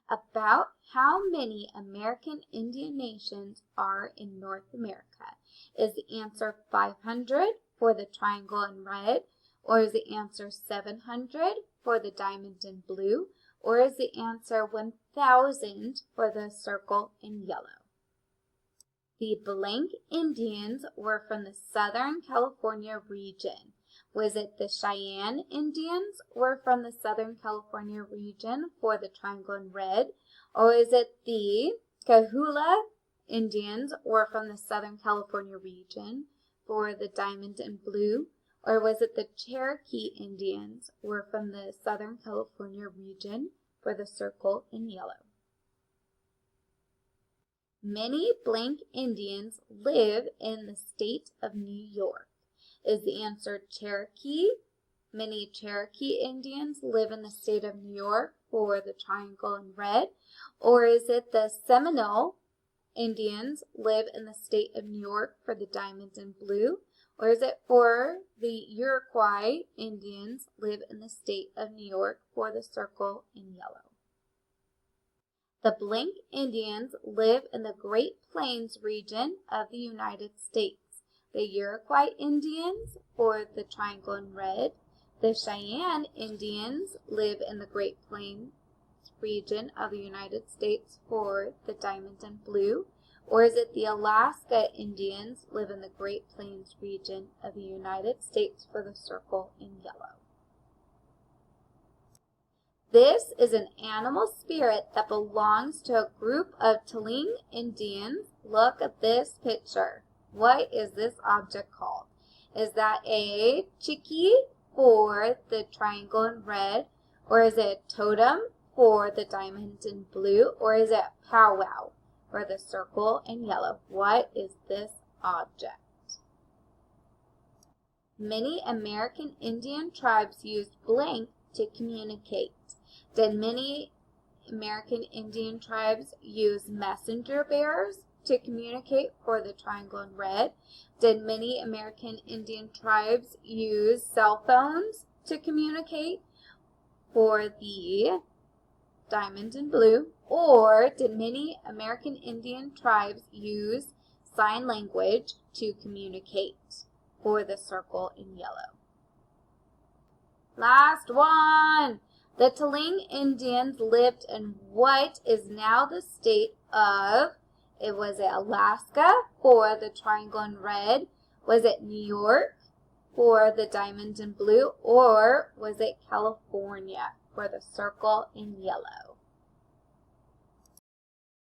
About how many American Indian nations are in North America? Is the answer 500 for the triangle in red, or is the answer 700 for the diamond in blue, or is the answer 1,000 for the circle in yellow? The blank Indians were from the Southern California region. Was it the Cheyenne Indians were from the Southern California region for the triangle in red, or is it the Coahuila Indians were from the Southern California region for the diamond in blue, or was it the Cherokee Indians were from the Southern California region for the circle in yellow? Many blank Indians live in the state of New York. Is the answer Cherokee? Many Cherokee Indians live in the state of New York for the triangle in red. Or is it the Seminole Indians live in the state of New York for the diamond in blue? Or is it for the Iroquois Indians live in the state of New York for the circle in yellow? The blank Indians live in the Great Plains region of the United States. The Iroquois Indians for the triangle in red. The Cheyenne Indians live in the Great Plains region of the United States for the diamond in blue. Or is it the Alaska Indians live in the Great Plains region of the United States for the circle in yellow? This is an animal spirit that belongs to a group of Taling Indians. Look at this picture. What is this object called? Is that a chiki for the triangle in red, or is it a totem for the diamond in blue, or is it powwow for the circle in yellow? What is this object? Many American Indian tribes used blank to communicate. Did many American Indian tribes use messenger bearers to communicate for the triangle in red? Did many American Indian tribes use cell phones to communicate for the diamond in blue? Or did many American Indian tribes use sign language to communicate for the circle in yellow? Last one! The Taling Indians lived in what is now the state of, was it Alaska for the triangle in red? Was it New York for the diamond in blue? Or was it California for the circle in yellow?